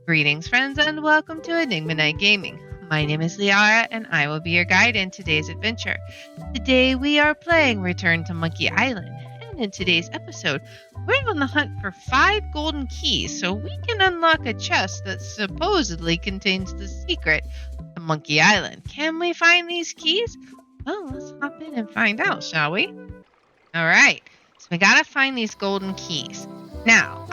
Greetings, friends, and welcome to Enigma Night Gaming. My name is Liara, and I will be your guide in today's adventure. Today, we are playing Return to Monkey Island, and in today's episode, we're on the hunt for 5 golden keys so we can unlock a chest that supposedly contains the secret to Monkey Island. Can we find these keys? Well, let's hop in and find out, shall we? All right, so we gotta find these golden keys. Now,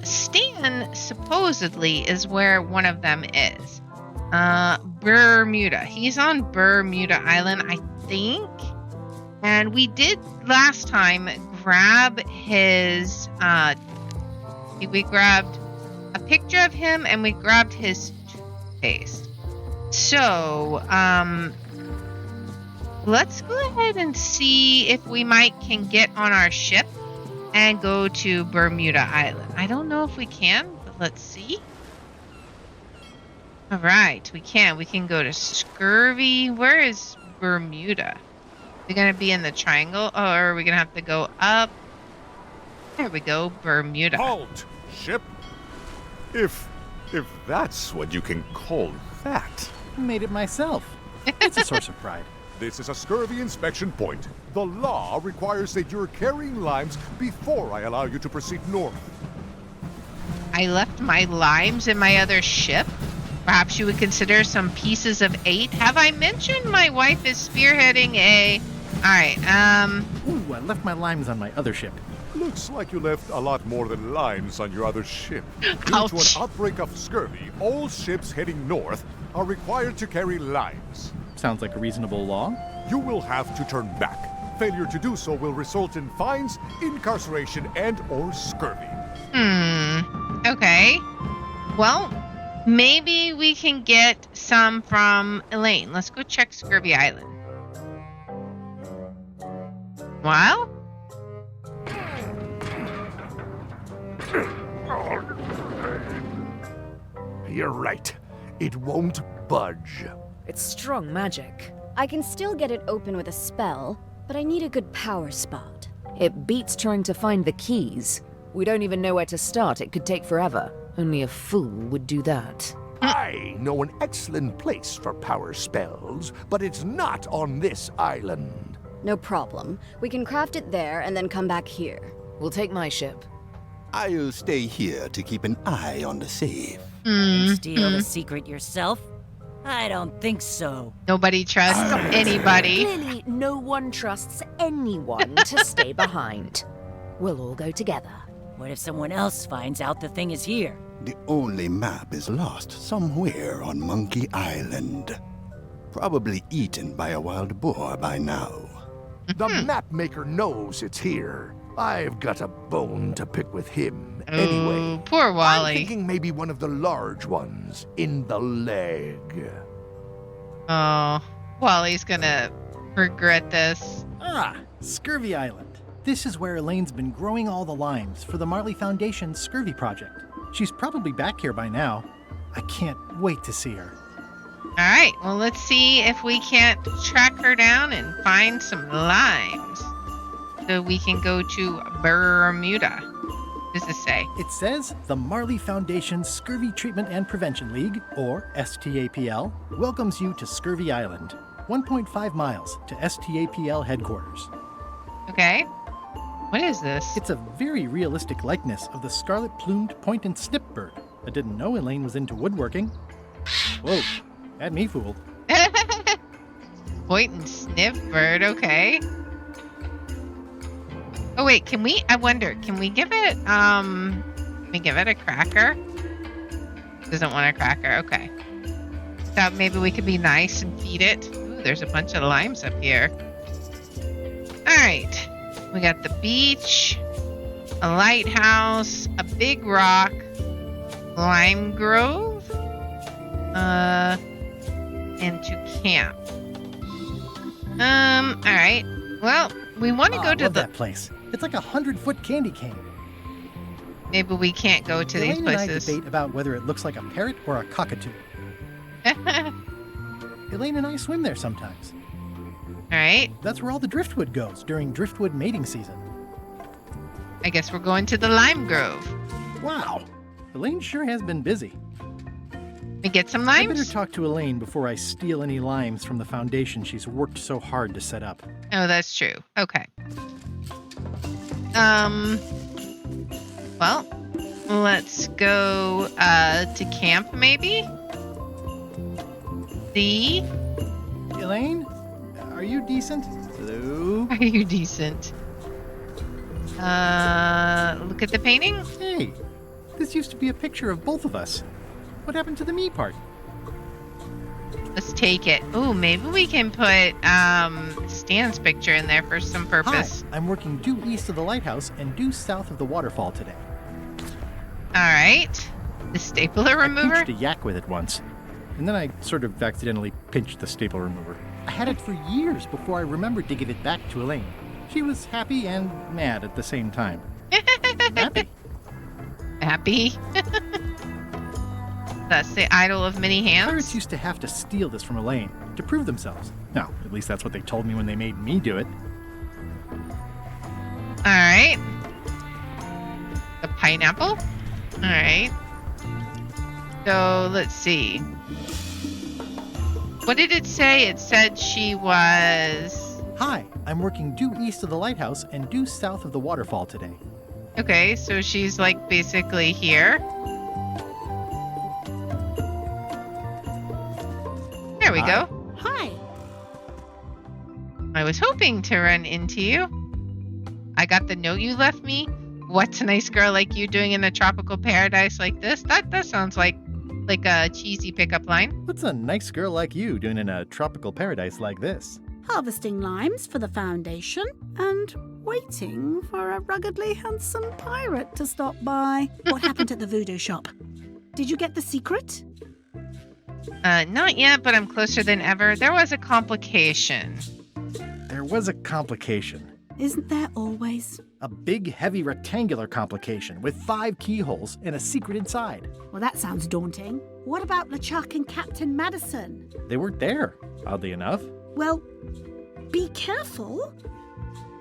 Stan supposedly is where one of them is. Bermuda. He's on Bermuda Island, I think. And we did last time grab his, we grabbed a picture of him and we grabbed his toothpaste. So, let's go ahead and see if we can get on our ship and go to Bermuda Island. I don't know if we can, but let's see. All right, we can. We can go to Scurvy. Where is Bermuda? We're going to be in the triangle, or are we going to have to go up? There we go, Bermuda. Halt, ship! If that's what you can call that. I made it myself. It's a source of pride. This is a scurvy inspection point. The law requires that you're carrying limes before I allow you to proceed north. I left my limes in my other ship. Perhaps you would consider some pieces of 8. Have I mentioned my wife is spearheading a... Alright, Ooh, I left my limes on my other ship. Looks like you left a lot more than limes on your other ship. Due to an Ouch. outbreak of scurvy, all ships heading north are required to carry limes. Sounds like a reasonable law. You will have to turn back. Failure to do so will result in fines, incarceration, and/or scurvy. Okay. Well, maybe we can get some from Elaine. Let's go check Scurvy Island. Well? You're right. It won't budge. It's strong magic. I can still get it open with a spell, but I need a good power spot. It beats trying to find the keys. We don't even know where to start. It could take forever. Only a fool would do that. I know an excellent place for power spells, but it's not on this island. No problem. We can craft it there and then come back here. We'll take my ship. I'll stay here to keep an eye on the safe. Steal the secret yourself? I don't think so. Nobody trusts anybody. Clearly, no one trusts anyone to stay behind. We'll all go together. What if someone else finds out the thing is here? The only map is lost somewhere on Monkey Island. Probably eaten by a wild boar by now. The map maker knows it's here. I've got a bone to pick with him. Anyway, Oh, poor I'm Wally. thinking maybe one of the large ones in the leg. Oh, Wally's gonna regret this. Ah, Scurvy Island. This is where Elaine's been growing all the limes for the Marley Foundation's Scurvy project. She's probably back here by now. I can't wait to see her. All right, well, let's see if we can't track her down and find some limes so we can go to Bermuda. What does this say? It says the Marley Foundation's Scurvy Treatment and Prevention League, or STAPL, welcomes you to Scurvy Island, 1.5 miles to STAPL headquarters. Okay. What is this? It's a very realistic likeness of the scarlet-plumed point and snip bird. I didn't know Elaine was into woodworking. Whoa, had me fooled. Point and sniff bird, okay. Oh wait, I wonder, can we give it a cracker? Doesn't want a cracker, okay. Thought maybe we could be nice and feed it. Ooh, there's a bunch of limes up here. Alright. We got the beach, a lighthouse, a big rock, lime grove, and to camp. Alright. Well, we want to go to love the... that place. It's like a 100-foot candy cane. Maybe we can't go to these Elaine and I places. debate about whether it looks like a parrot or a cockatoo. Elaine and I swim there sometimes. Alright. That's where all the driftwood goes during driftwood mating season. I guess we're going to the lime grove. Wow, Elaine sure has been busy. We get some I better limes? talk to Elaine before I steal any limes from the foundation she's worked so hard to set up. Oh, that's true. Okay. Well, let's go to camp maybe? See? Elaine? Are you decent? Hello? Are you decent? Look at the painting. Hey, this used to be a picture of both of us. What happened to the me part? Let's take it. Oh, maybe we can put Stan's picture in there for some purpose. Hi, I'm working due east of the lighthouse and due south of the waterfall today. All right. The stapler I remover. pinched a yak with it once, and then I sort of accidentally pinched the staple remover. I had it for years before I remembered to give it back to Elaine. She was happy and mad at the same time. Happy. Happy. That's the idol of many hands. Pirates used to have to steal this from Elaine to prove themselves. No, at least that's what they told me when they made me do it. All right. The pineapple. All right. So let's see. What did it say? It said she was. Hi, I'm working due east of the lighthouse and due south of the waterfall today. Okay, so she's like basically here. There we Hi. go. Hi. I was hoping to run into you. I got the note you left me. What's a nice girl like you doing in a tropical paradise like this? That sounds like a cheesy pickup line. What's a nice girl like you doing in a tropical paradise like this? Harvesting limes for the Foundation and waiting for a ruggedly handsome pirate to stop by. What happened at the voodoo shop? Did you get the secret? Not yet, but I'm closer than ever. There was a complication. There was a complication. Isn't there always? A big, heavy rectangular complication with 5 keyholes and a secret inside. Well, that sounds daunting. What about LeChuck and Captain Madison? They weren't there, oddly enough. Well, be careful.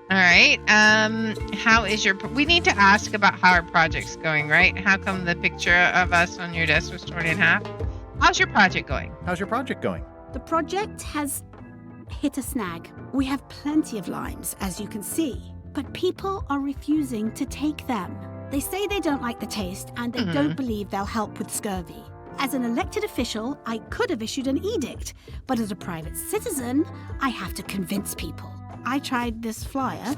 All right. How is your... We need to ask about how our project's going, right? How come the picture of us on your desk was torn in half? How's your project going? How's your project going? The project has hit a snag. We have plenty of limes, as you can see, but people are refusing to take them. They say they don't like the taste and they don't believe they'll help with scurvy. As an elected official, I could have issued an edict, but as a private citizen, I have to convince people. I tried this flyer.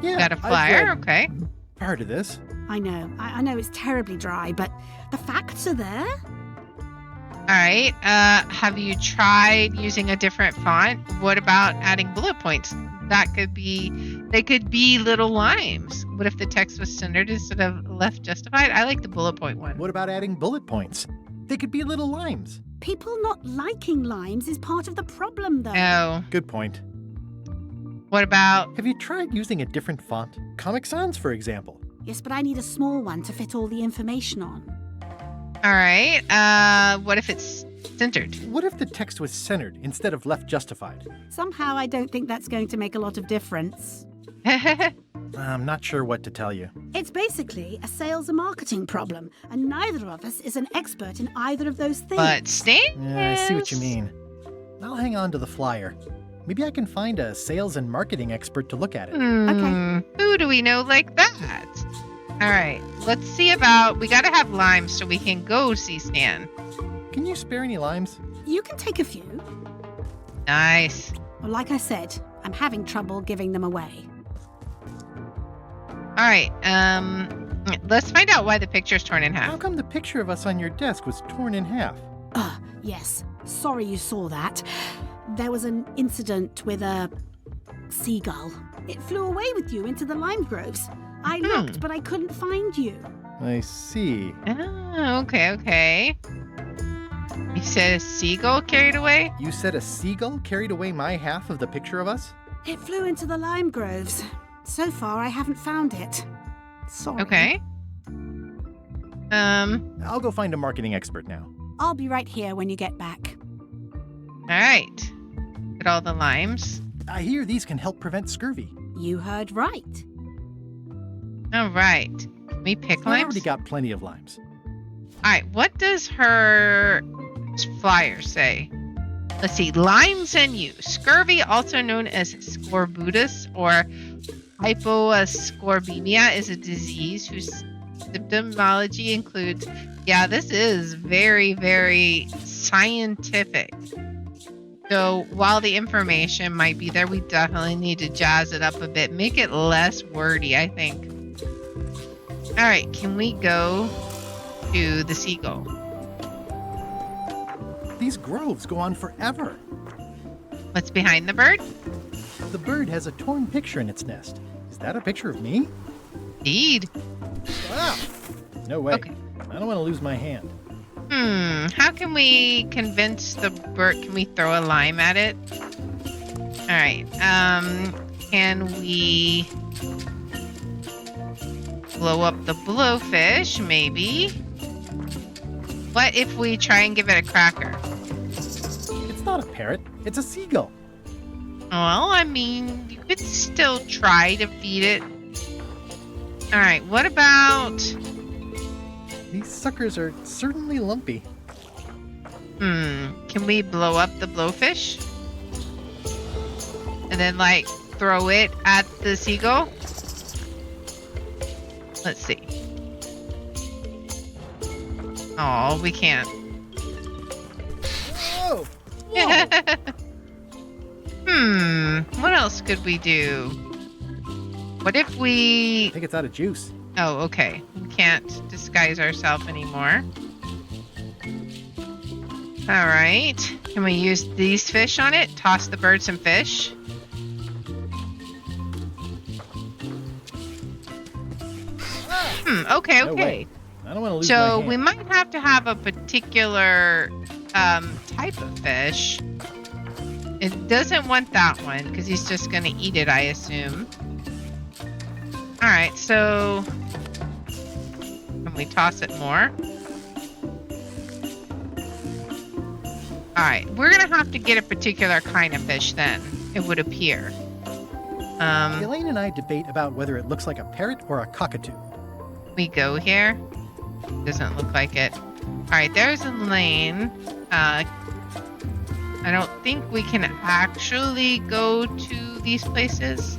Yeah, Got a I've flyer? read Okay. part of this. I know it's terribly dry, but the facts are there. All right. Have you tried using a different font? What about adding bullet points? They could be little limes. What if the text was centered instead of left justified? I like the bullet point one. What about adding bullet points? They could be little limes. People not liking limes is part of the problem, though. Oh. Good point. What about... Have you tried using a different font? Comic Sans, for example. Yes, but I need a small one to fit all the information on. All right. What if it's centered? What if the text was centered instead of left justified? Somehow I don't think that's going to make a lot of difference. I'm not sure what to tell you. It's basically a sales and marketing problem, and neither of us is an expert in either of those things. But Stan? Yeah, I see what you mean. I'll hang on to the flyer. Maybe I can find a sales and marketing expert to look at it. Okay. Who do we know like that? All right. Let's see about... We got to have limes so we can go see Stan. Can you spare any limes? You can take a few. Nice. Well, like I said, I'm having trouble giving them away. All right. Let's find out why the picture's torn in How half. come the picture of us on your desk was torn in half? Yes. Sorry you saw that. There was an incident with a seagull. It flew away with you into the lime groves. I looked, but I couldn't find you. I see. Oh, okay. You said a seagull carried away? You said a seagull carried away my half of the picture of us? It flew into the lime groves. So far, I haven't found it. Sorry. Okay. I'll go find a marketing expert now. I'll be right here when you get back. All right. Get all the limes. I hear these can help prevent scurvy. You heard right. All right. Can we pick I already limes? got plenty of limes. Alright, what does her flyer say? Let's see. Lyme's and you. Scurvy, also known as scorbutus or hyposcorbemia, is a disease whose symptomology includes... Yeah, this is very, very scientific. So while the information might be there, we definitely need to jazz it up a bit. Make it less wordy, I think. Alright, can we go to the seagull? These groves go on forever. What's behind the bird? The bird has a torn picture in its nest. Is that a picture of me? Indeed. Ah! No way. Okay. I don't want to lose my hand. How can we convince the bird? Can we throw a lime at it? Alright, can we blow up the blowfish, maybe? What if we try and give it a cracker? It's not a parrot, it's a seagull. Well, I mean, you could still try to feed it. Alright, what about... These suckers are certainly lumpy. Can we blow up the blowfish? And then, like, throw it at the seagull? Let's see. Oh, we can't. Whoa! Whoa. What else could we do? What if I we... think it's out of juice. Oh, okay. We can't disguise ourselves anymore. Alright. Can we use these fish on it? Toss the bird some fish? Okay, No okay. way. I don't want to lose my So hand. we might have to have a particular type of fish. It doesn't want that one because he's just going to eat it, I assume. Alright, so can we toss it more? Alright, we're going to have to get a particular kind of fish then, it would appear. Elaine and I debate about whether it looks like a parrot or a cockatoo. We go here. Doesn't look like it. Alright, there's a lane. I don't think we can actually go to these places.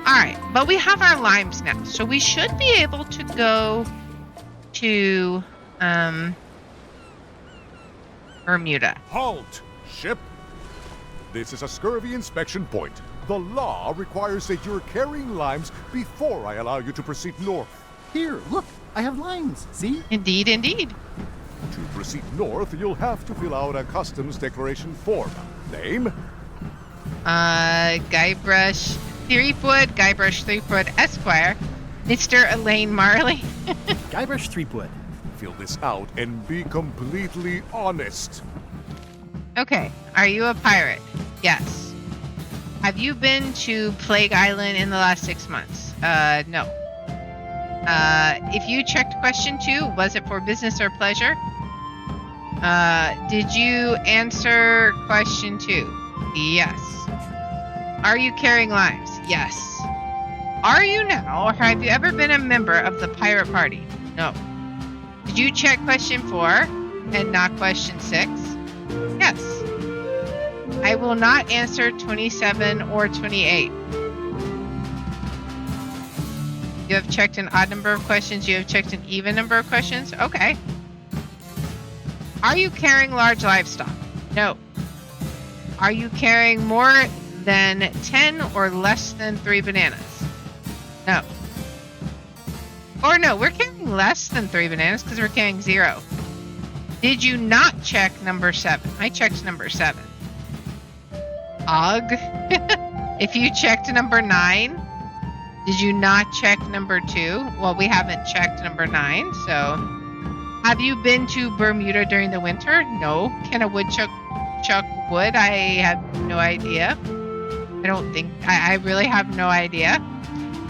Alright, but we have our limes now. So we should be able to go to Bermuda. Halt! Ship! This is a scurvy inspection point. The law requires that you're carrying limes before I allow you to proceed north. Here, look, I have limes, see? Indeed, indeed. To proceed north, you'll have to fill out a customs declaration form. Name? Guybrush Threepwood, Esquire. Mr. Elaine Marley. Guybrush Threepwood. Fill this out and be completely honest. Okay, are you a pirate? Yes. Have you been to Plague Island in the last 6 months? No. If you checked question 2, was it for business or pleasure? Did you answer question 2? Yes. Are you carrying limes? Yes. Are you now, or have you ever been a member of the pirate party? No. Did you check question 4 and not question 6? Yes. I will not answer 27 or 28. You have checked an odd number of questions. You have checked an even number of questions. Okay. Are you carrying large livestock? No. Are you carrying more than 10 or less than 3 bananas? No. Or no, we're carrying less than 3 bananas because we're carrying 0. Did you not check number 7? I checked number 7. Ugh. If you checked number 9, did you not check number 2? Well, we haven't checked number 9, so... Have you been to Bermuda during the winter? No. Can a woodchuck chuck wood? I have no idea. I don't think... I really have no idea.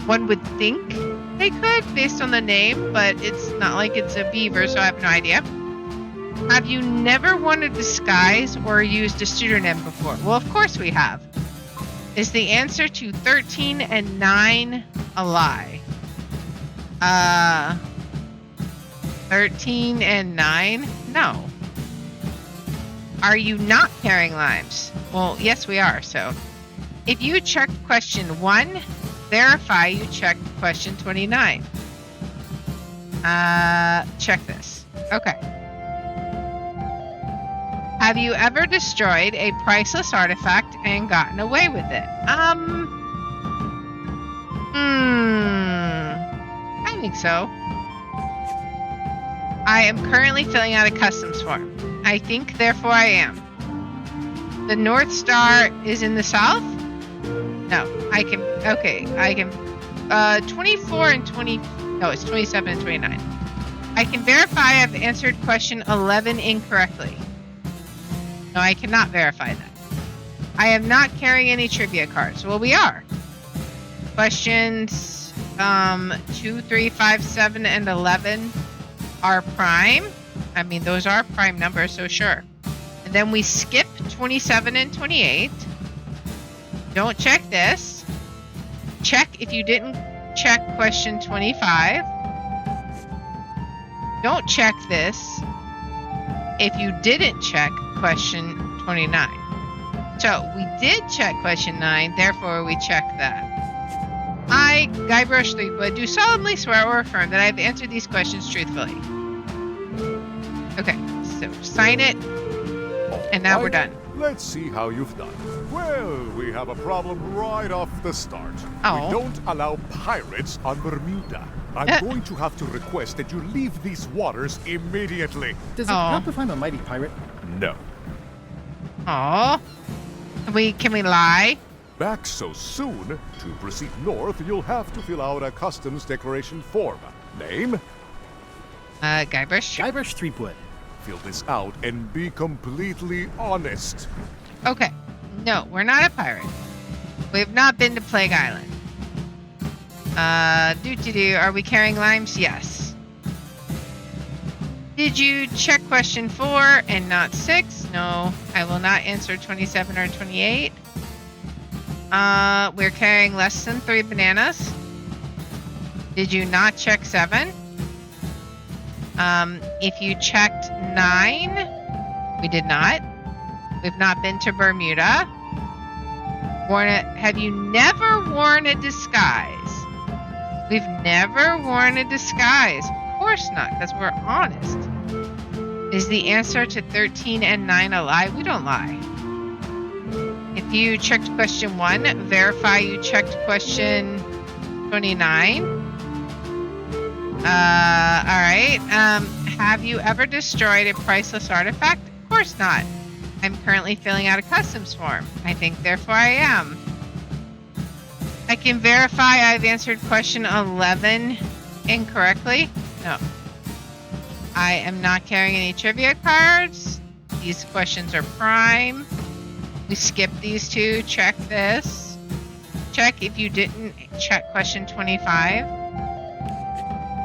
One would think they could, based on the name, but it's not like it's a beaver, so I have no idea. Have you never worn a disguise or used a pseudonym before? Well, of course we have. Is the answer to 13 and 9 a lie? 13 and 9? No. Are you not carrying limes? Well, yes, we are. So if you checked question 1, verify you checked question 29. Check this. Okay. Have you ever destroyed a priceless artifact and gotten away with it? I think so. I am currently filling out a customs form. I think, therefore I am. The North Star is in the south? No, I can, okay, I can, 24 and 20, no, it's 27 and 29. I can verify I've answered question 11 incorrectly. No, I cannot verify that. I am not carrying any trivia cards. Well, we are. Questions 2, 3, 5, 7, and 11 are prime. I mean, those are prime numbers, so sure. And then we skip 27 and 28. Don't check this. Check if you didn't check question 25. Don't check this if you didn't check question 29. So we did check question 9, therefore we check that. I, Guybrush Threepwood, do solemnly swear or affirm that I have answered these questions truthfully. Okay, so sign it, and now we're done. Let's see how you've done. Well, we have a problem right off the start. Oh. We don't allow pirates on Bermuda. I'm going to have to request that you leave these waters immediately. Does it help if I'm a mighty pirate? No. Aw. Can we lie? Back so soon? To proceed north, you'll have to fill out a customs declaration form. Name? Guybrush. Guybrush Threepwood. Fill this out and be completely honest. Okay. No, we're not a pirate. We have not been to Plague Island. Are we carrying limes? Yes. Did you check question 4 and not 6? No, I will not answer 27 or 28. We're carrying less than 3 bananas. Did you not check 7? If you checked 9, we did not. We've not been to Bermuda. Have you never worn a disguise? We've never worn a disguise. Of course not, because we're honest. Is the answer to 13 and 9 a lie? We don't lie. If you checked question 1, verify you checked question 29. Alright. Have you ever destroyed a priceless artifact? Of course not. I'm currently filling out a customs form. I think, therefore, I am. I can verify I've answered question 11 incorrectly. No. I am not carrying any trivia cards. These questions are prime. We skip these 2. Check this. Check if you didn't check question 25.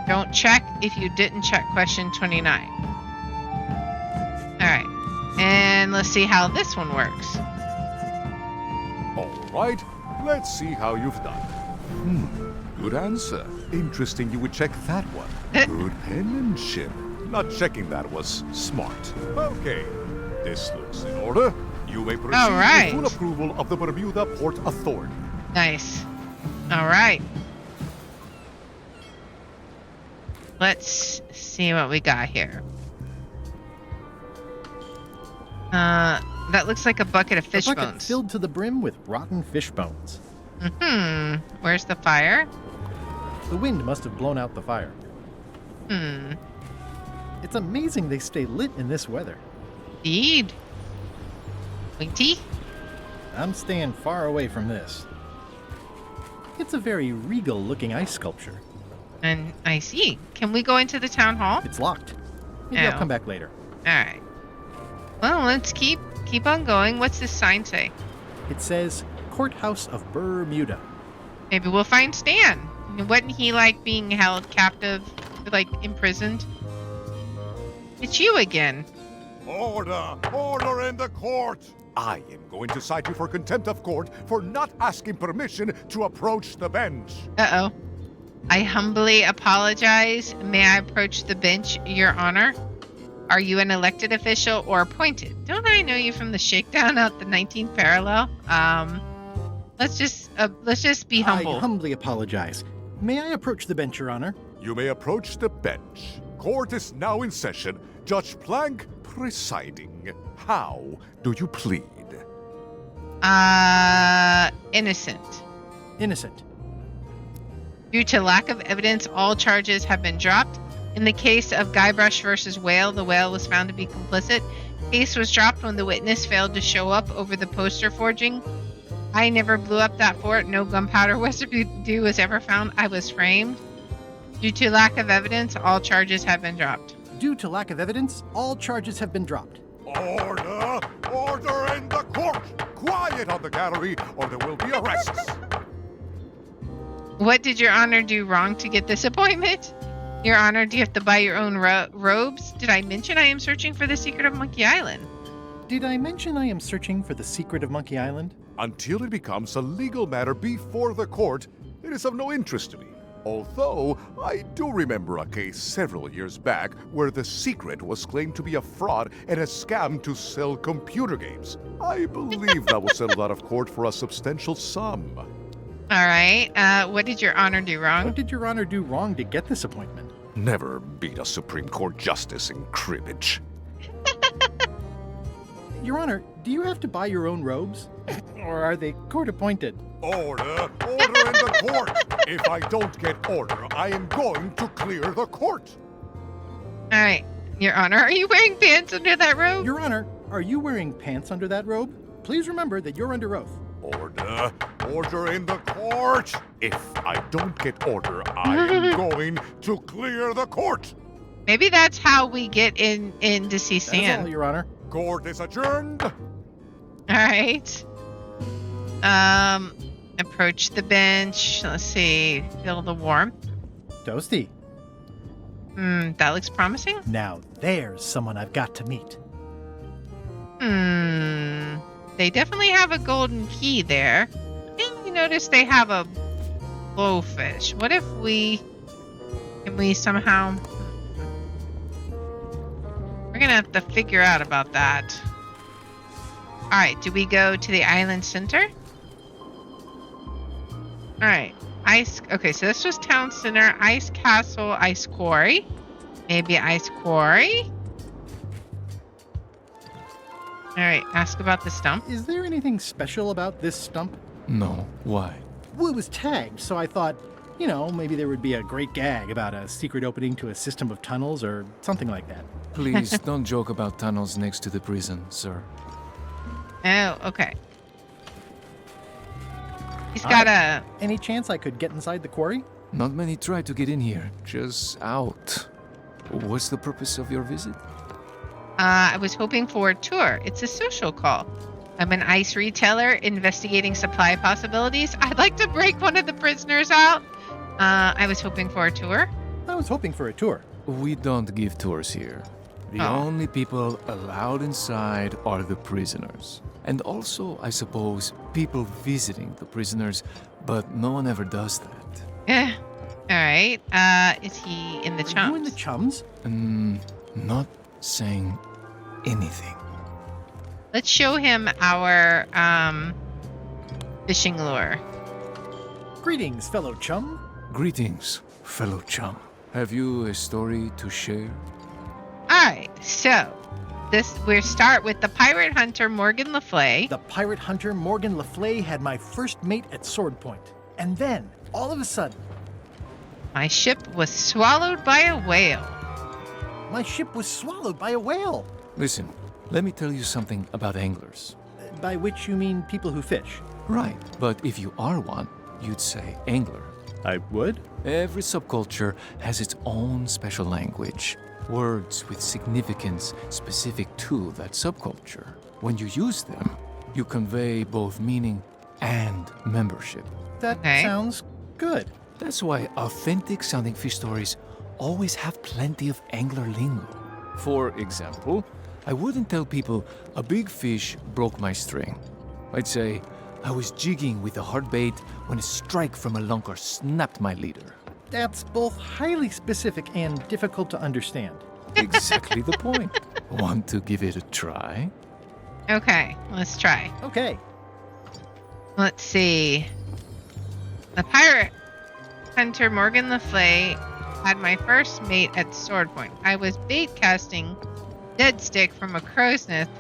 Don't check if you didn't check question 29. Alright. And let's see how this one works. Alright, let's see how you've done. Good answer. Interesting you would check that one. Good penmanship. Not checking that was smart. Okay, this looks in order. You may proceed with full approval of the Bermuda Port Authority. Nice. Alright. Let's see what we got here. That looks like a bucket of fish a bucket bones. Filled to the brim with rotten fish bones. Where's the fire? The wind must have blown out the fire. It's amazing they stay lit in this weather. Indeed. Winky? I'm staying far away from this. It's a very regal-looking ice sculpture. And I see. Can we go into the town hall? It's locked. Maybe I'll come back later. Alright. Well, let's keep on going. What's this sign say? It says, Courthouse of Bermuda. Maybe we'll find Stan. Wasn't he, like, being held captive, like, imprisoned? It's you again. Order! Order in the court! I am going to cite you for contempt of court for not asking permission to approach the bench. Uh-oh. I humbly apologize. May I approach the bench, Your Honor? Are you an elected official or appointed? Don't I know you from the shakedown at the 19th parallel? Let's just be humble. I humbly apologize. May I approach the bench, Your Honor? You may approach the bench. Court is now in session. Judge Plank presiding. How do you plead? Innocent. Innocent. Due to lack of evidence, all charges have been dropped. In the case of Guybrush versus Whale, the whale was found to be complicit. Case was dropped when the witness failed to show up over the poster forging. I never blew up that fort. No gunpowder residue was ever found. I was framed. Due to lack of evidence, all charges have been dropped. Due to lack of evidence, all charges have been dropped. Order! Order in the court! Quiet on the gallery, or there will be arrests. What did Your Honor do wrong to get this appointment? Your Honor, do you have to buy your own robes? Did I mention I am searching for the secret of Monkey Island? Did I mention I am searching for the secret of Monkey Island? Until it becomes a legal matter before the court, it is of no interest to me. Although, I do remember a case several years back where the secret was claimed to be a fraud and a scam to sell computer games. I believe that was settled out of court for a substantial sum. All right. What did Your Honor do wrong? What did Your Honor do wrong to get this appointment? Never beat a Supreme Court justice in cribbage. Your Honor, do you have to buy your own robes? Or are they court-appointed? Order! Order in the court! If I don't get order, I am going to clear the court! All right. Your Honor, are you wearing pants under that robe? Your Honor, are you wearing pants under that robe? Please remember that you're under oath. Order! Order in the court! If I don't get order, I am going to clear the court! Maybe that's how we get in to see That's Sam. all, Your Honor. Court is adjourned! All right. Approach the bench. Let's see. Feel the warmth. Toasty. That looks promising. Now there's someone I've got to meet. They definitely have a golden key there. And you notice they have a blowfish. What if can we somehow... We're gonna have to figure out about that. All right, do we go to the island center? All right, okay, so this was town center, ice castle, ice quarry. Maybe ice quarry? All right, ask about the stump. Is there anything special about this stump? No, why? Well, it was tagged, so I thought, maybe there would be a great gag about a secret opening to a system of tunnels or something like that. Please don't joke about tunnels next to the prison, sir. Oh, okay. He's got a... Any chance I could get inside the quarry? Not many try to get in here, just out. What's the purpose of your visit? I was hoping for a tour. It's a social call. I'm an ice retailer investigating supply possibilities. I'd like to break one of the prisoners out. I was hoping for a tour. I was hoping for a tour. We don't give tours here. The only people allowed inside are the prisoners. And also, I suppose, people visiting the prisoners, but no one ever does that. All right. Is he in the chums? Are you in the chums? Not saying anything. Let's show him our fishing lure. Greetings, fellow chum. Greetings, fellow chum. Have you a story to share? All right. So, we start with the pirate hunter Morgan Le Fay. The pirate hunter Morgan Le Fay had my first mate at Sword Point. And then, all of a sudden... My ship was swallowed by a whale. My ship was swallowed by a whale. Listen, let me tell you something about anglers. By which you mean people who fish? Right, but if you are one, you'd say angler. I would? Every subculture has its own special language. Words with significance specific to that subculture. When you use them, you convey both meaning and membership. That sounds good. That's why authentic sounding fish stories always have plenty of angler lingo. For example, I wouldn't tell people a big fish broke my string. I'd say I was jigging with a hard bait when a strike from a lunker snapped my leader. That's both highly specific and difficult to understand. Exactly the point. Want to give it a try? Okay, let's try. Okay. Let's see. The pirate hunter Morgan Le Fay had my first mate at sword point. I was bait casting dead stick from a crow's nest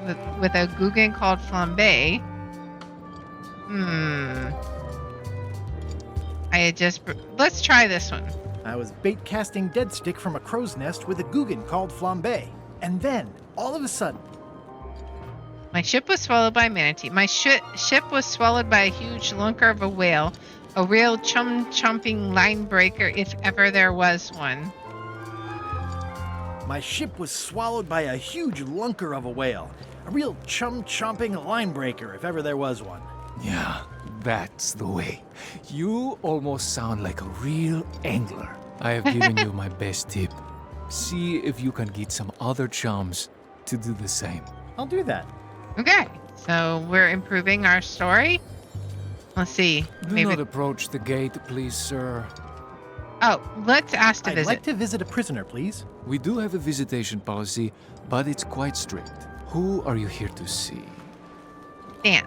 with a Guggen called Flambe. Let's try this one. I was bait casting dead stick from a crow's nest with a Guggen called Flambe. And then, all of a sudden... My ship was swallowed by a manatee. My ship was swallowed by a huge lunker of a whale. A real chum-chomping line breaker, if ever there was one. My ship was swallowed by a huge lunker of a whale. A real chum-chomping line breaker, if ever there was one. Yeah, that's the way. You almost sound like a real angler. I have given you my best tip. See if you can get some other chums to do the same. I'll do that. Okay, so we're improving our story. Let's see. Do not approach the gate, please, sir. Oh, let's ask to I'd visit. like to visit a prisoner, please. We do have a visitation policy, but it's quite strict. Who are you here to see? Stan.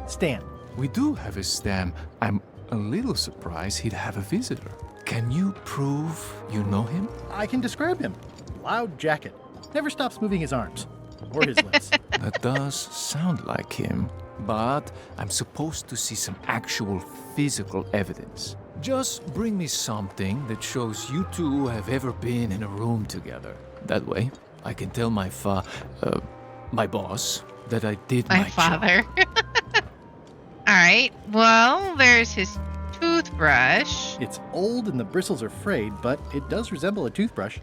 Stan. We do have a Stan. I'm a little surprised he'd have a visitor. Can you prove you know him? I can describe him. Loud jacket. Never stops moving his arms. Or his lips. That does sound like him. But I'm supposed to see some actual physical evidence. Just bring me something that shows you two have ever been in a room together. That way, I can tell my boss that I did my father. All right. Well, there's his toothbrush. It's old and the bristles are frayed, but it does resemble a toothbrush.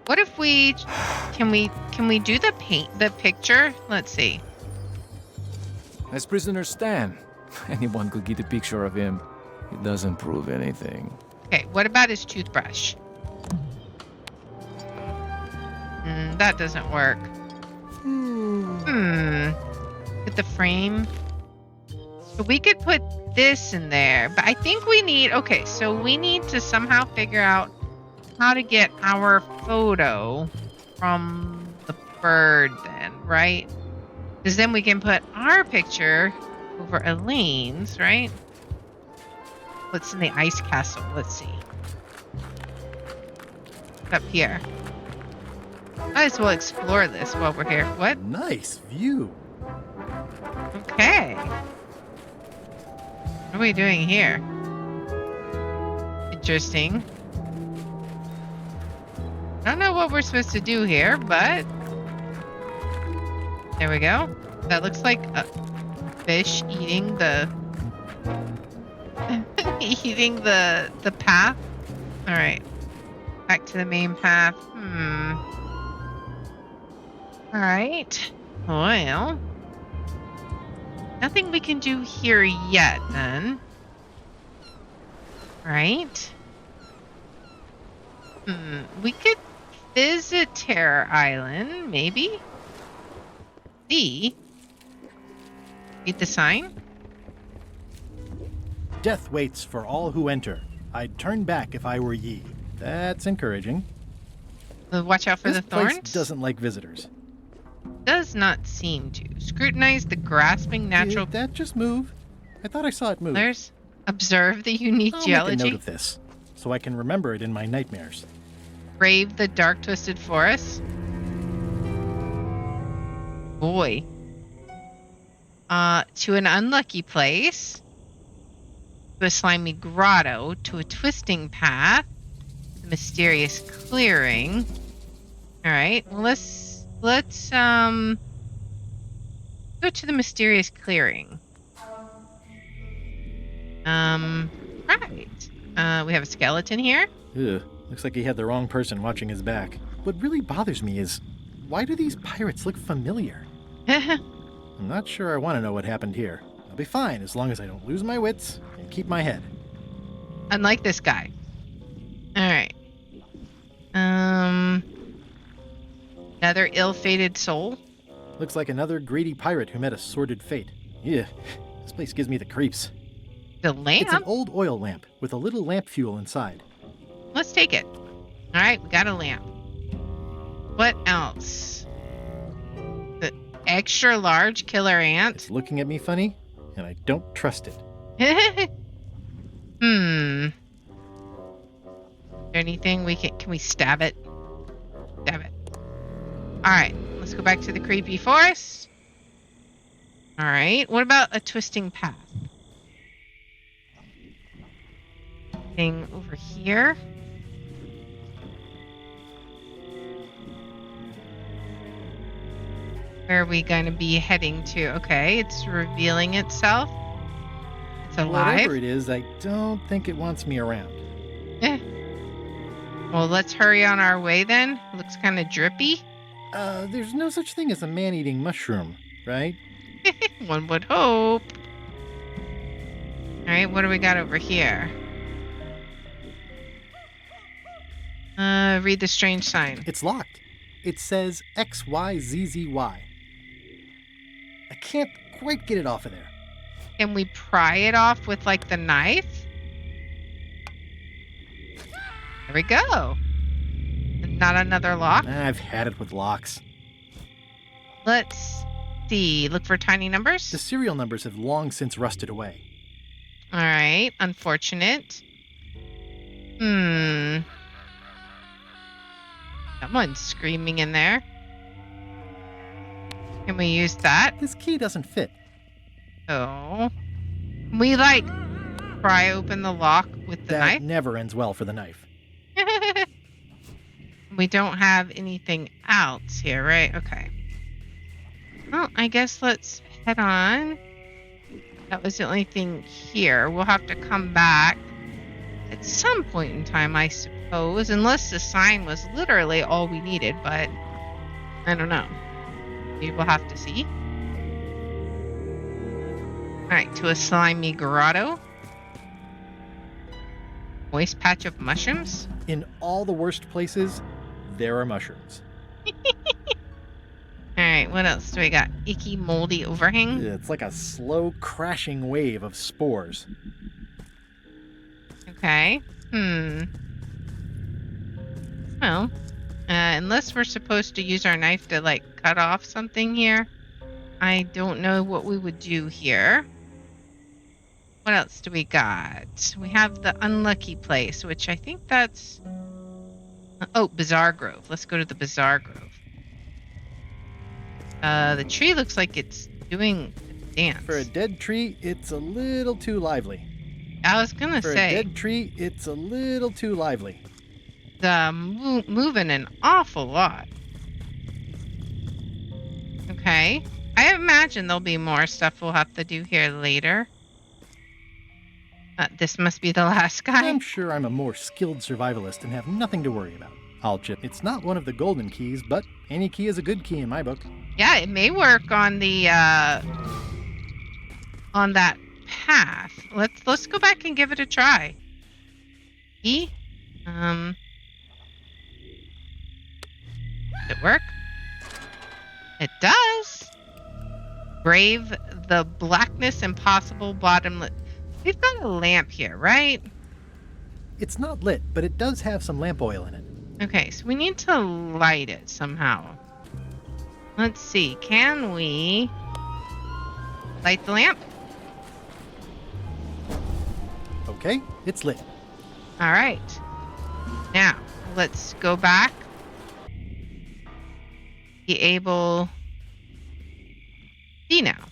What if we can we do the picture? Let's see. That's prisoner Stan. Anyone could get a picture of him. It doesn't prove anything. Okay, what about his toothbrush? That doesn't work. Get the frame. So we could put this in there, but I think we need to somehow figure out how to get our photo from the bird then, right? Because then we can put our picture over Elaine's, right? What's in the ice castle? Let's see. Up here. Might as well explore this while we're here. What? Nice view. Okay. What are we doing here? Interesting. I don't know what we're supposed to do here, but there we go. That looks like a fish eating the the path. All right, back to the main path. All right. Well, nothing we can do here yet, then. Right? We could visit Terror Island, maybe? See? Read the sign? Death waits for all who enter. I'd turn back if I were ye. That's encouraging. Watch out for the thorns? This place doesn't like visitors. Does not seem to. Scrutinize the grasping natural... Did that just move? I thought I saw it move. Observe the unique I'll geology. make a note of this, so I can remember it in my nightmares. Brave the dark twisted forest. Boy. To an unlucky place. To a slimy grotto. To a twisting path. A mysterious clearing. Alright, well let's go to the mysterious clearing. Right. We have a skeleton here. Ugh, looks like he had the wrong person watching his back. What really bothers me is, why do these pirates look familiar? I'm not sure I want to know what happened here. I'll be fine as long as I don't lose my wits and keep my head. Unlike this guy. Alright. Another ill-fated soul. Looks like another greedy pirate who met a sordid fate. Yeah, this place gives me the creeps. The lamp? It's an old oil lamp with a little lamp fuel inside. Let's take it. All right, we got a lamp. What else? The extra large killer ant? It's looking at me funny, and I don't trust it. Is there anything we can we stab it? Stab it. All right, let's go back to the creepy forest. All right, what about a twisting path? Thing over here. Where are we going to be heading to? Okay, it's revealing itself. It's alive. Whatever it is, I don't think it wants me around. Well, let's hurry on our way then. Looks kind of drippy. There's no such thing as a man-eating mushroom, right? One would hope. All right, what do we got over here? Read the strange sign. It's locked. It says XYZZY. I can't quite get it off of there. Can we pry it off with, like, the knife? There we go. Not another lock? I've had it with locks. Let's see. Look for tiny numbers? The serial numbers have long since rusted away. All right. Unfortunate. Someone's screaming in there. Can we use that? This key doesn't fit. Oh. Can we, like, pry open the lock with the knife? That never ends well for the knife. We don't have anything else here, right? Okay. Well, I guess let's head on. That was the only thing here. We'll have to come back at some point in time, I suppose. Unless the sign was literally all we needed, but I don't know. Maybe we'll have to see. Alright, to a slimy grotto. Moist patch of mushrooms. In all the worst places, there are mushrooms. Alright, what else do we got? Icky, moldy overhang. It's like a slow crashing wave of spores. Okay. Well, unless we're supposed to use our knife to, like, cut off something here, I don't know what we would do here. What else do we got? We have the unlucky place, which I think that's... Oh, Bizarre Grove. Let's go to the Bizarre Grove. The tree looks like it's doing a dance. For a dead tree, it's a little too lively. I was gonna For say... a dead tree, it's a little too lively. Moving an awful lot. Okay. I imagine there'll be more stuff we'll have to do here later. This must be the last guy. I'm sure I'm a more skilled survivalist and have nothing to worry about. I'll chip. It's not one of the golden keys, but any key is a good key in my book. Yeah, it may work on the on that path. Let's go back and give it a try. Does it work? It does. Brave the blackness impossible bottomless. We've got a lamp here, right? It's not lit, but it does have some lamp oil in it. Okay, so we need to light it somehow. Let's see. Can we light the lamp? Okay, it's lit. All right. Now, let's go back. Be able... see now.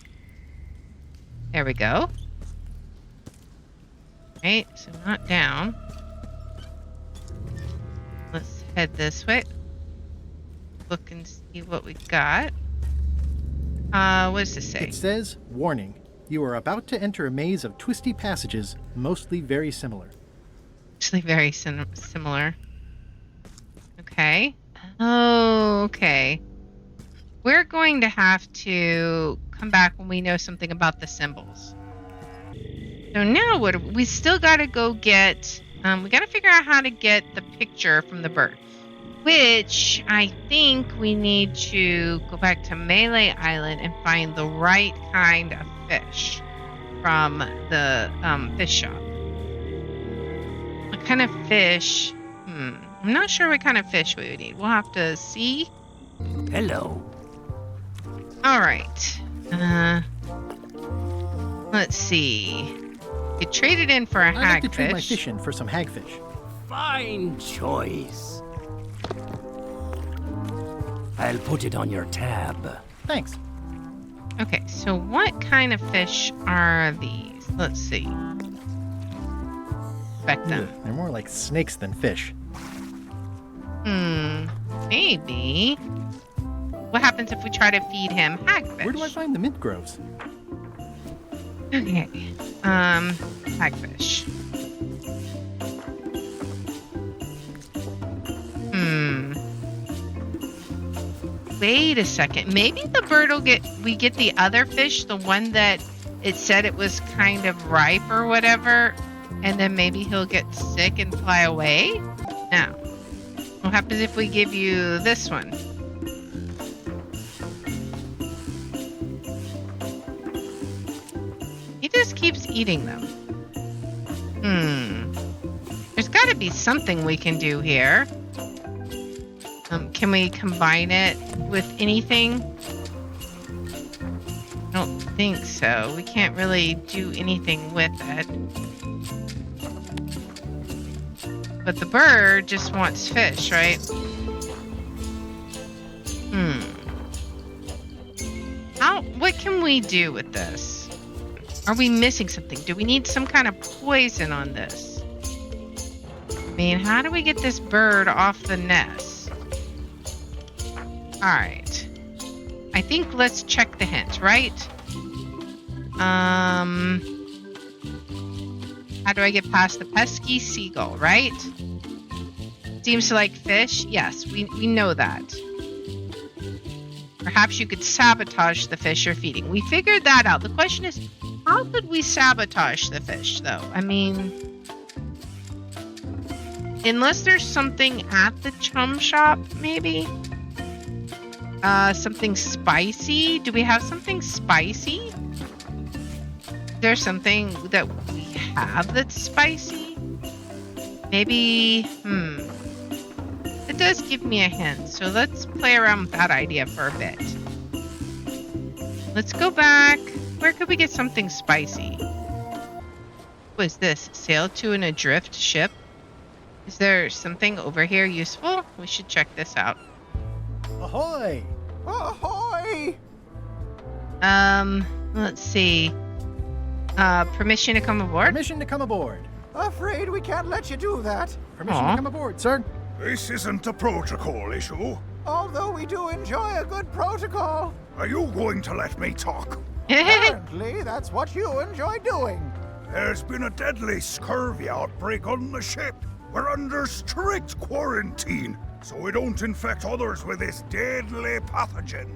There we go. Right, so not down. Let's head this way. Look and see what we got. What does this say? It says, warning, you are about to enter a maze of twisty passages, mostly very similar. Actually very similar. Okay. Oh, okay. We're going to have to come back when we know something about the symbols. So now we still got to go get, we got to figure out how to get the picture from the bird, which I think we need to go back to Melee Island and find the right kind of fish. from the fish shop. What kind of fish? I'm not sure what kind of fish we would need. We'll have to see. Hello. All right. Let's see. We traded in for a I'd like to trade my hagfish. fish in for some hagfish. Fine choice. I'll put it on your tab. Thanks. Okay, so what kind of fish are these? Let's see. Inspect them. Ugh, they're more like snakes than fish. Maybe. What happens if we try to feed him hagfish? Where do I find the mint groves? Okay. Hagfish. Wait a second. Maybe the bird will we get the other fish, the one that it said it was kind of ripe or whatever, and then maybe he'll get sick and fly away? No. What happens if we give you this one? He just keeps eating them. There's got to be something we can do here. Can we combine it with anything? I don't think so. We can't really do anything with it. But the bird just wants fish, right? What can we do with this? Are we missing something? Do we need some kind of poison on this? I mean, how do we get this bird off the nest? Alright. I think let's check the hint, right? How do I get past the pesky seagull, right? Seems to like fish. Yes, we know that. Perhaps you could sabotage the fish you're feeding. We figured that out. The question is, how could we sabotage the fish, though? I mean, unless there's something at the chum shop, maybe? Something spicy? Do we have something spicy? There's something that we have that's spicy? Maybe, It does give me a hint, so let's play around with that idea for a bit. Let's go back. Where could we get something spicy? What is this? Sail to an adrift ship? Is there something over here useful? We should check this out. Ahoy! Ahoy! Let's see. Permission to come aboard? Permission to come aboard. Afraid we can't let you do that. Permission to come aboard, sir. This isn't a protocol issue. Although we do enjoy a good protocol. Are you going to let me talk? Apparently, that's what you enjoy doing. There's been a deadly scurvy outbreak on the ship. We're under strict quarantine, so we don't infect others with this deadly pathogen.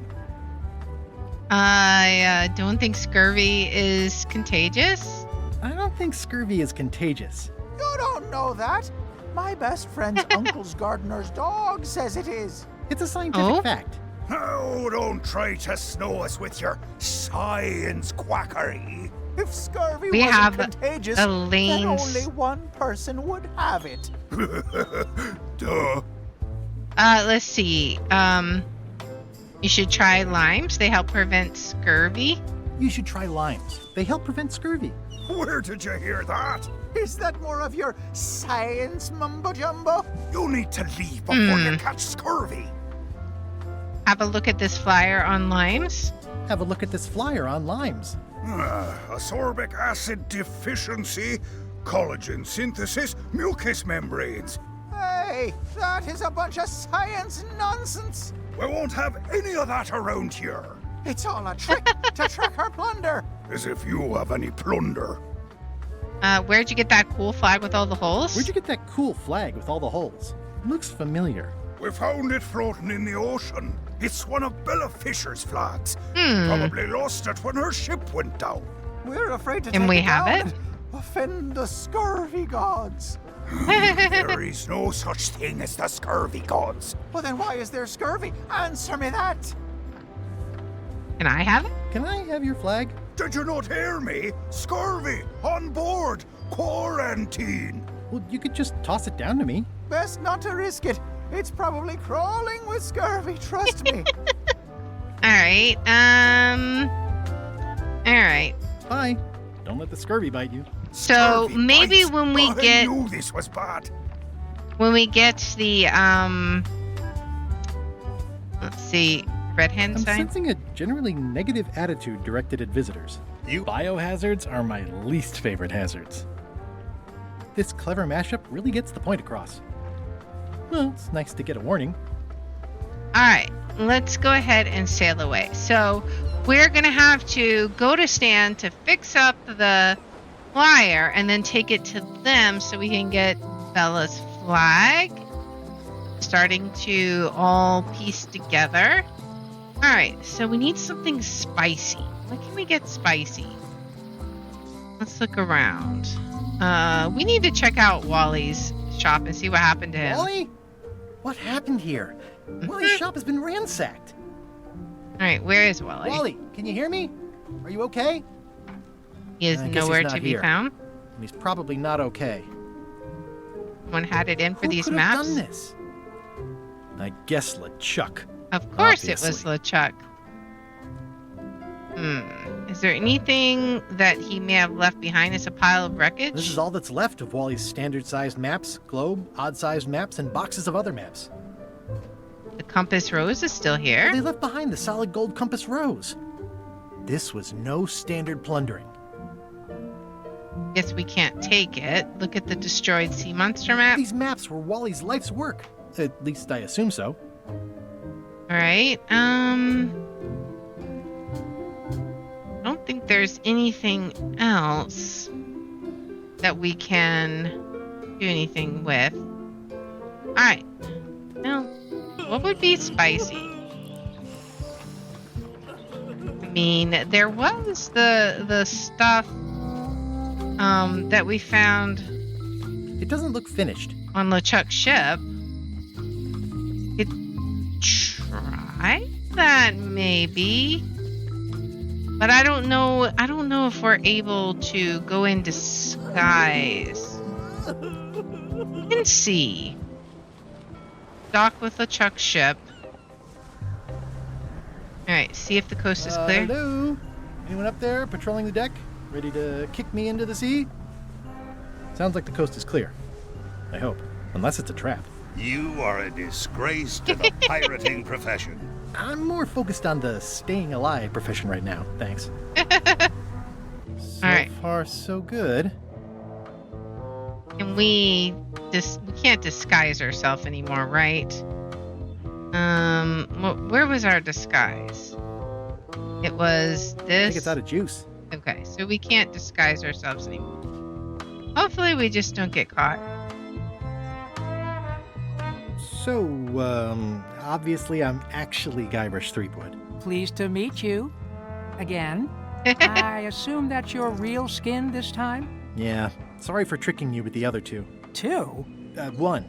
I don't think scurvy is contagious. I don't think scurvy is contagious. You don't know that. My best friend's uncle's gardener's dog says it is. It's a scientific fact. Oh, don't try to snow us with your science quackery. If scurvy We wasn't have contagious, Elaine's- then only one person would have it. Duh. Let's see. You should try limes. They help prevent scurvy. You should try limes. They help prevent scurvy. Where did you hear that? Is that more of your science mumbo-jumbo? You need to leave before you catch scurvy. Have a look at this flyer on limes. Have a look at this flyer on limes. Ascorbic acid deficiency, collagen synthesis, mucous membranes. Hey, that is a bunch of science nonsense. We won't have any of that around here. It's all a trick to track our plunder. As if you have any plunder. Where'd you get that cool flag with all the holes? Where'd you get that cool flag with all the holes? Looks familiar. We found it floating in the ocean. It's one of Bella Fisher's flags. Probably lost it when her ship went down. We're afraid to Can take we it have down it? and offend the scurvy gods. There is no such thing as the scurvy gods. Well, then why is there scurvy? Answer me that. Can I have it? Can I have your flag? Did you not hear me? Scurvy! On board! Quarantine! Well, you could just toss it down to me. Best not to risk it. It's probably crawling with scurvy, trust me. Alright, Alright. Bye. Don't let the scurvy bite you. So Scurvy maybe bites. when we I get knew this was bad. the let's see, red hand I'm sign. sensing a generally negative attitude directed at visitors. Biohazards are my least favorite hazards. This clever mashup really gets the point across. Well, it's nice to get a warning. Alright, let's go ahead and sail away. So we're gonna have to go to Stan to fix up the flyer and then take it to them so we can get Bella's flag. Starting to all piece together. Alright, so we need something spicy. What can we get spicy? Let's look around. We need to check out Wally's shop and see what happened to him. Wally? What happened here? Wally's shop has been ransacked. Alright, where is Wally? Wally, can you hear me? Are you okay? He is I guess nowhere he's to not be here. found. And he's probably not okay. Someone had it in for Who these could maps. have done this? I guess LeChuck. Of course it was Obviously. LeChuck. Is there anything that he may have left behind as a pile of wreckage? This is all that's left of Wally's standard-sized maps, globe, odd-sized maps, and boxes of other maps. The compass rose is still here. They left behind the solid gold compass rose. This was no standard plundering. Guess we can't take it. Look at the destroyed sea monster map. These maps were Wally's life's work. At least I assume so. Alright, I don't think there's anything else that we can do anything with. Alright. Now, what would be spicy? I mean, there was the stuff that we found. It doesn't look finished. On LeChuck's ship. Could try that maybe. But I don't know if we're able to go in disguise. We can see. Dock with LeChuck's ship. Alright, see if the coast is clear. Hello? Anyone up there patrolling the deck? Ready to kick me into the sea? Sounds like the coast is clear. I hope. Unless it's a trap. You are a disgrace to the pirating profession. I'm more focused on the staying alive profession right now, thanks. So Alright. far, so good. And we can't disguise ourselves anymore, right? Where was our disguise? It was I this. think it's out of juice. Okay, so we can't disguise ourselves anymore. Hopefully we just don't get caught. So, obviously I'm actually Guybrush Threepwood. Pleased to meet you. Again. I assume that's your real skin this time? Yeah, sorry for tricking you with the other two. Two? One.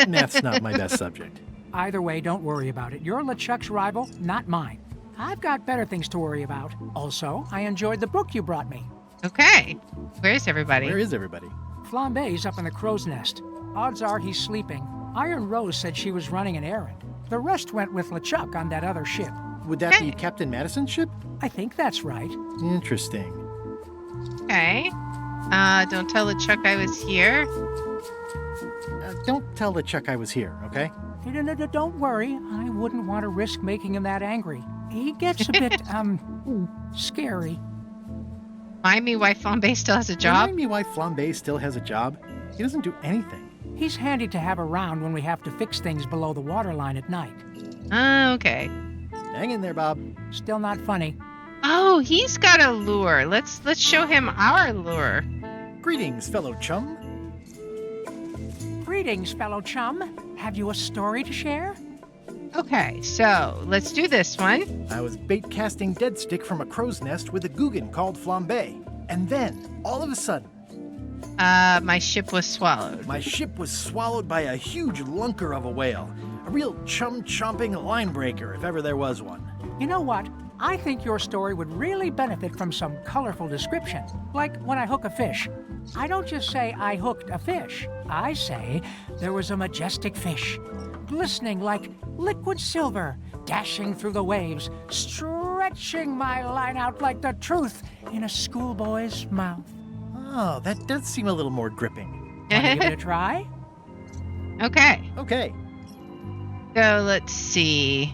Math's not my best subject. Either way, don't worry about it. You're LeChuck's rival, not mine. I've got better things to worry about. Also, I enjoyed the book you brought me. Okay. Where's everybody? Where is everybody? Flambe's up in the crow's nest. Odds are he's sleeping. Iron Rose said she was running an errand. The rest went with LeChuck on that other ship. Would that be Captain Madison's ship? I think that's right. Interesting. Okay. Don't tell LeChuck I was here. Don't tell LeChuck I was here, okay? Don't worry. I wouldn't want to risk making him that angry. He gets a bit, scary. Remind me why Flambe still has a job? Remind me why Flambe still has a job? He doesn't do anything. He's handy to have around when we have to fix things below the waterline at night. Okay. Hang in there, Bob. Still not funny. Oh, he's got a lure. Let's show him our lure. Greetings, fellow chum. Greetings, fellow chum. Have you a story to share? Okay, so let's do this one. I was bait casting dead stick from a crow's nest with a Googan called Flambe. And then, all of a sudden... my ship was swallowed. My ship was swallowed by a huge lunker of a whale. A real chum-chomping line breaker, if ever there was one. You know what? I think your story would really benefit from some colorful description. Like when I hook a fish. I don't just say I hooked a fish. I say there was a majestic fish, glistening like liquid silver, dashing through the waves, stretching my line out like the truth in a schoolboy's mouth. Oh, that does seem a little more gripping. Want to give it a try? Okay. Okay. So let's see.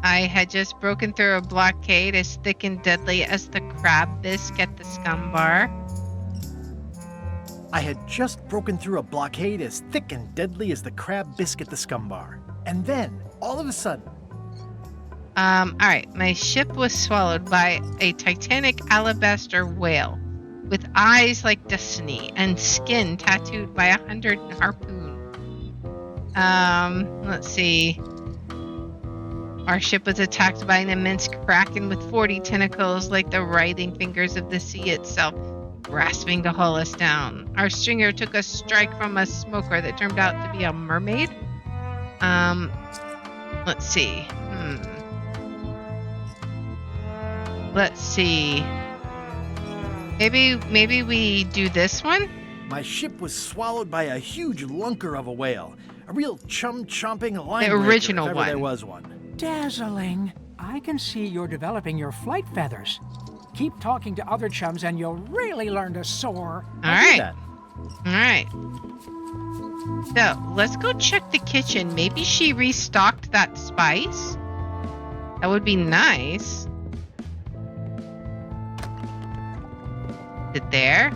I had just broken through a blockade as thick and deadly as the crab bisque at the scum bar. I had just broken through a blockade as thick and deadly as the crab bisque at the scum bar. And then, all of a sudden... Alright. My ship was swallowed by a titanic alabaster whale with eyes like destiny and skin tattooed by 100 harpoons. Let's see. Our ship was attacked by an immense kraken with 40 tentacles like the writhing fingers of the sea itself, grasping to haul us down. Our stringer took a strike from a smoker that turned out to be a mermaid. Let's see. Let's see. Maybe we do this one? My ship was swallowed by a huge lunker of a whale. A real chum-chomping line. The original one. There was one. Dazzling. I can see you're developing your flight feathers. Keep talking to other chums and you'll really learn to soar. All right. So, let's go check the kitchen. Maybe she restocked that spice. That would be nice. Is it there?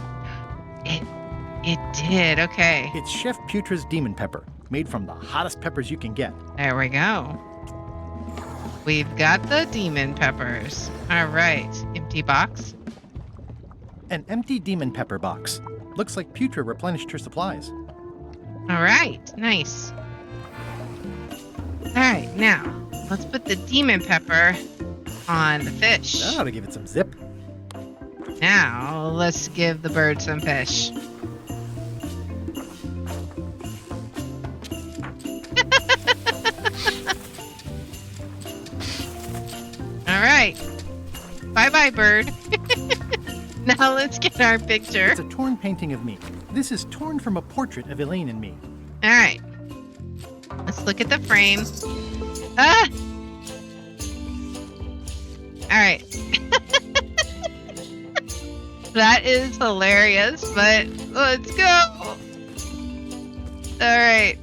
It did. Okay. It's Chef Putra's Demon Pepper, made from the hottest peppers you can get. There we go. We've got the demon peppers. All right. Empty box. An empty demon pepper box. Looks like Putra replenished her supplies. All right. Nice. All right. Now, let's put the demon pepper on the fish. That ought to give it some zip. Now, let's give the bird some fish. All right. Bye-bye, bird. Now let's get our picture. It's a torn painting of me. This is torn from a portrait of Elaine and me. All right. Let's look at the frame. Ah! All right. That is hilarious, but let's go. All right.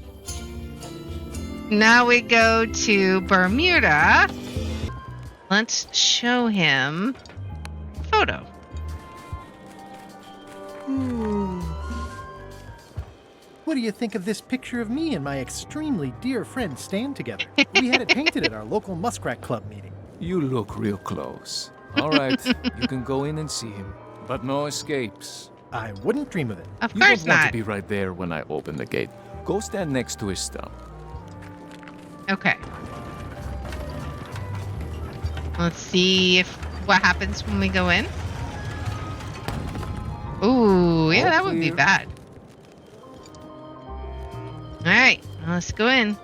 Now we go to Bermuda. Let's show him a photo. What do you think of this picture of me and my extremely dear friend Stan together? We had it painted at our local Muskrat Club meeting. You look real close. All right, you can go in and see him, but no escapes. I wouldn't dream of it. Of You course don't want not. to be right there when I open the gate. Go stand next to his stump. Okay. Let's see what happens when we go in. Ooh, yeah, that would be clear. bad. All right, let's go in.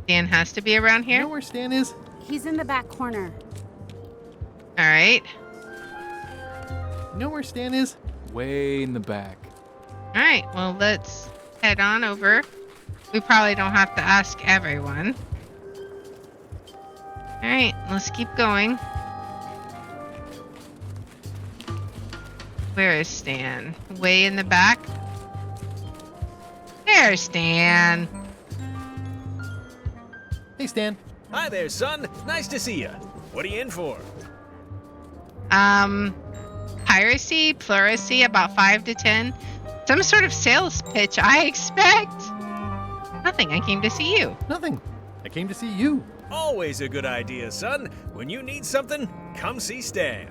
Stan has to be around You know here. where Stan is? He's in the back corner. All right. You know where Stan is? Way in the back. All right. Well, let's head on over. We probably don't have to ask everyone. All right, let's keep going. Where is Stan? Way in the back? There's Stan. Hey, Stan. Hi there, son. Nice to see you. What are you in for? Piracy, pleurisy, about 5 to 10. Some sort of sales pitch, I expect. Nothing, I came to see you. Nothing. I came to see you. Always a good idea, son. When you need something, come see Stan.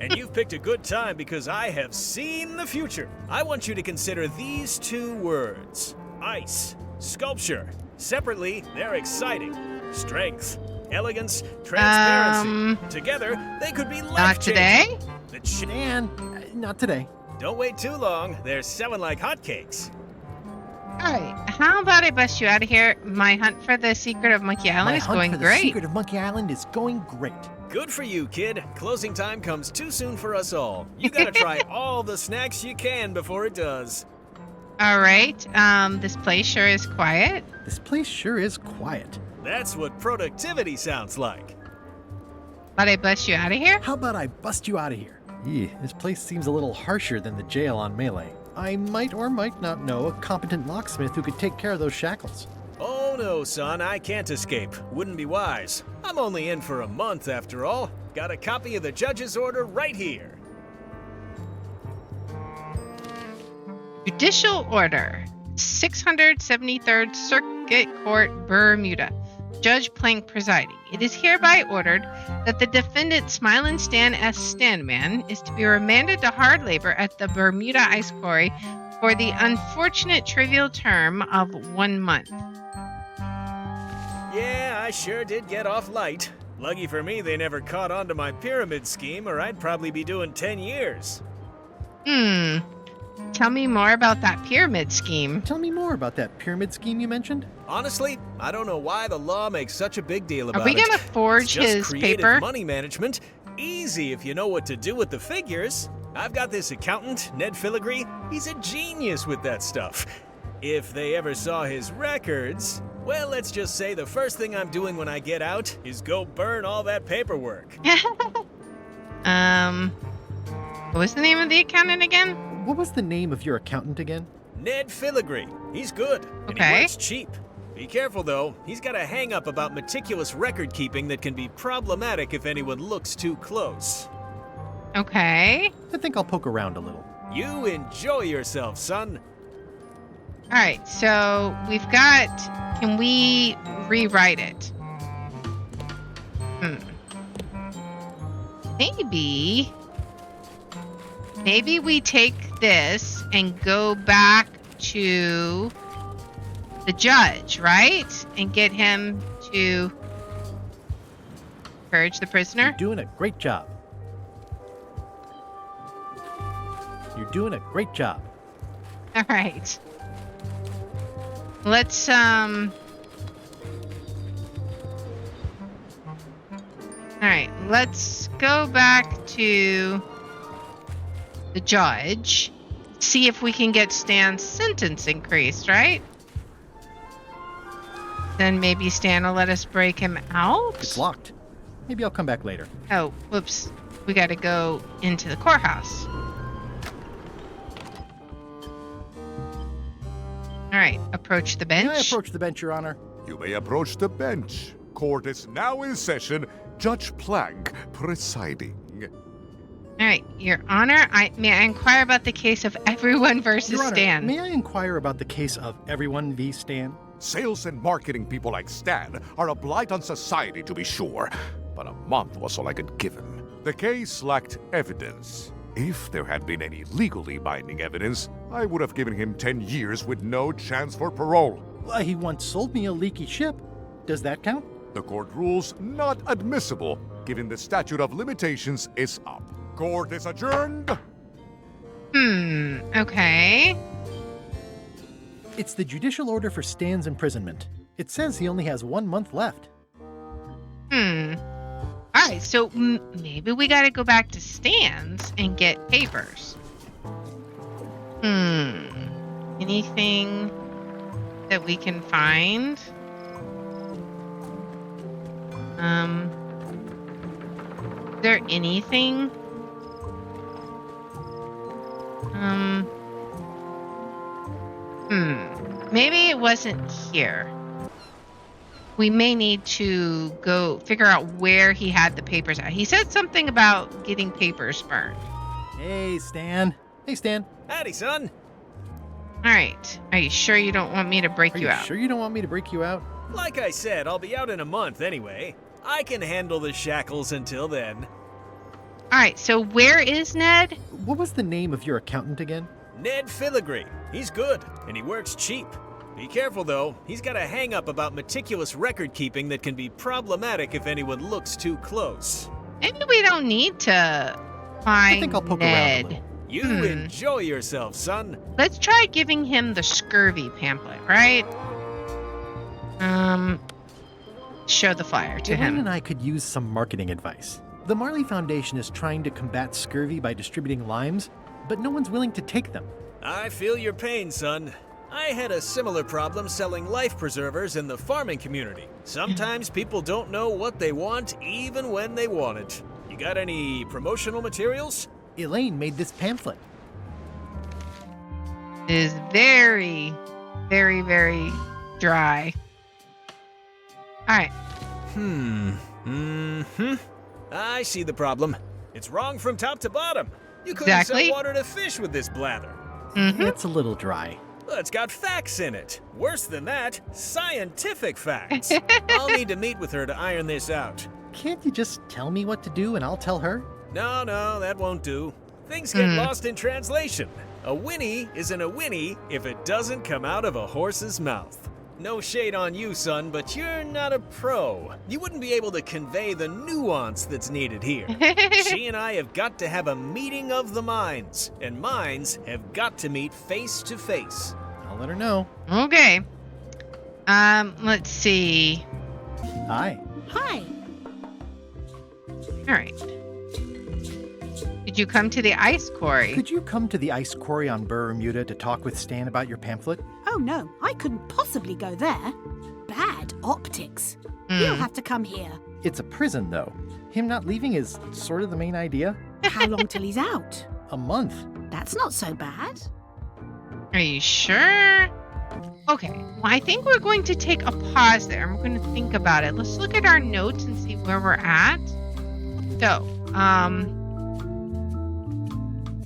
And you've picked a good time because I have seen the future. I want you to consider these 2 words. Ice, sculpture. Separately, they're exciting. Strength, elegance, transparency. Together, they could be life-changing. Not today? Stan, not today. Don't wait too long. They're selling like hotcakes. Alright, how about I bust you out of here? My hunt for the secret of Monkey Island is going The great. secret of Monkey Island is going great. Good for you, kid. Closing time comes too soon for us all. You gotta try all the snacks you can before it does. Alright, this place sure is quiet. This place sure is quiet. That's what productivity sounds like. But I bust you out of here? How about I bust you out of here? This place seems a little harsher than the jail on Melee. I might or might not know a competent locksmith who could take care of those shackles. Oh no, son, I can't escape. Wouldn't be wise. I'm only in for a month after all. Got a copy of the judge's order right here. Judicial Order, 673rd Circuit Court, Bermuda. Judge Plank presiding. It is hereby ordered that the defendant Smilin' Stan S. Standman is to be remanded to hard labor at the Bermuda Ice Quarry for the unfortunate trivial term of 1 month. Yeah, I sure did get off light. Lucky for me, they never caught on to my pyramid scheme, or I'd probably be doing 10 years. Tell me more about that pyramid scheme. Tell me more about that pyramid scheme you mentioned. Honestly, I don't know why the law makes such a big deal about it. Are we gonna forge it's just his creative paper? Money management. Easy if you know what to do with the figures. I've got this accountant, Ned Filigree. He's a genius with that stuff. If they ever saw his records, well, let's just say the first thing I'm doing when I get out is go burn all that paperwork. What was the name of the accountant again? What was the name of your accountant again? Ned Filigree. He's good, and he Okay. works cheap. Be careful, though. He's got a hang-up about meticulous record-keeping that can be problematic if anyone looks too close. Okay. I think I'll poke around a little. You enjoy yourself, son. Alright, so we've got... Can we rewrite it? Maybe we take this and go back to the judge, right? And get him to purge the prisoner. You're doing a great job. You're doing a great job. All right. Let's All right, let's go back to the judge. See if we can get Stan's sentence increased, right? Then maybe Stan will let us break him out. It's locked. Maybe I'll come back later. Oh, whoops. We got to go into the courthouse. All right, approach the bench. May I approach the bench, Your Honor? You may approach the bench. Court is now in session. Judge Plank presiding. All right, Your Honor, may I inquire about the case of Everyone versus Your Honor, Stan? may I inquire about the case of Everyone v. Stan? Sales and marketing people like Stan are a blight on society, to be sure, but a month was all I could give him. The case lacked evidence. If there had been any legally binding evidence, I would have given him 10 years with no chance for parole. Well, he once sold me a leaky ship. Does that count? The court rules not admissible, given the statute of limitations is up. Court is adjourned. Okay. It's the judicial order for Stan's imprisonment. It says he only has 1 month left. All right, so maybe we got to go back to Stan's and get papers. Anything that we can find? Is there anything? Maybe it wasn't here. We may need to go figure out where he had the papers at. He said something about getting papers burned. Hey, Stan. Hey, Stan. Howdy, son. All right. Are you sure you don't want me to break you out? Sure you don't want me to break you out? Like I said, I'll be out in a month anyway. I can handle the shackles until then. All right, so where is Ned? What was the name of your accountant again? Ned Filigree. He's good, and he works cheap. Be careful, though. He's got a hang-up about meticulous record-keeping that can be problematic if anyone looks too close. Maybe we don't need to find I think I'll poke Ned. around a little. You enjoy yourself, son. Let's try giving him the scurvy pamphlet, right? Show the flyer to Elaine him. and I could use some marketing advice. The Marley Foundation is trying to combat scurvy by distributing limes, but no one's willing to take them. I feel your pain, son. I had a similar problem selling life preservers in the farming community. Sometimes people don't know what they want even when they want it. You got any promotional materials? Elaine made this pamphlet. It is very, very, very dry. All right. I see the problem. It's wrong from top to bottom. You couldn't Exactly. sell water to fish with this blather. It's a little dry. Well, it's got facts in it. Worse than that, scientific facts. I'll need to meet with her to iron this out. Can't you just tell me what to do and I'll tell her? No, that won't do. Things get lost in translation. A whinny isn't a whinny if it doesn't come out of a horse's mouth. No shade on you, son, but you're not a pro. You wouldn't be able to convey the nuance that's needed here. She and I have got to have a meeting of the minds, and minds have got to meet face to face. I'll let her know. Okay. Let's see. Hi. Hi. All right. Did you come to the ice quarry? Could you come to the ice quarry on Bermuda to talk with Stan about your pamphlet? Oh no, I couldn't possibly go there. Bad optics. You'll have to come here. It's a prison, though. Him not leaving is sort of the main idea. How long till he's out? A month. That's not so bad. Are you sure? Okay. Well, I think we're going to take a pause there. I'm going to think about it. Let's look at our notes and see where we're at. So,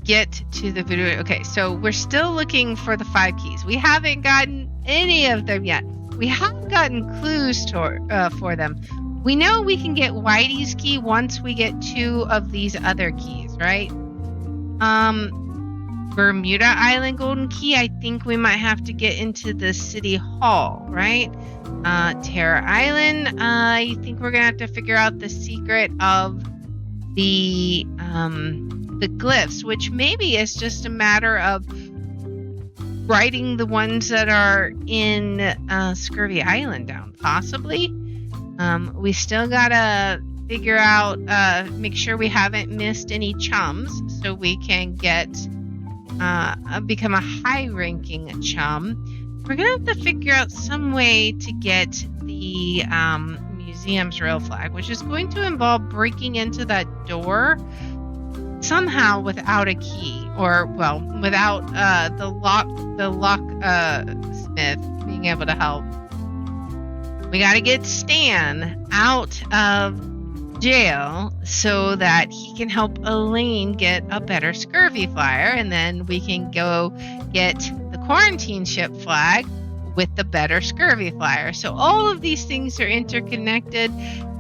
get to the video. Okay, so we're still looking for the 5 keys. We haven't gotten any of them yet. We haven't gotten clues for them. We know we can get Whitey's key once we get 2 of these other keys, right? Bermuda Island golden key, I think we might have to get into the city hall, right? Terror Island, I think we're gonna have to figure out the secret of the glyphs, which maybe is just a matter of writing the ones that are in Scurvy Island down, possibly. We still gotta figure out, make sure we haven't missed any chums so we can get become a high-ranking chum. We're gonna have to figure out some way to get the museum's rail flag, which is going to involve breaking into that door somehow without a key, or well, without the locksmith being able to help. We got to get Stan out of jail so that he can help Elaine get a better scurvy flyer, and then we can go get the quarantine ship flag with the better scurvy flyer. So all of these things are interconnected,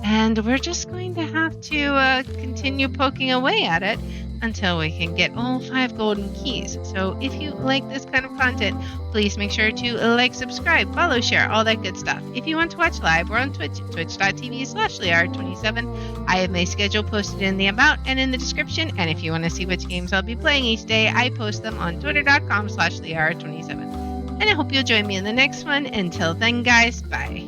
and we're just going to have to continue poking away at it until we can get all 5 golden keys. So if you like this kind of content, please make sure to like, subscribe, follow, share, all that good stuff. If you want to watch live, we're on Twitch, twitch.tv/Liara27. I have my schedule posted in the about and in the description. And if you want to see which games I'll be playing each day, I post them on twitter.com/Liara27. And I hope you'll join me in the next one. Until then, guys, bye.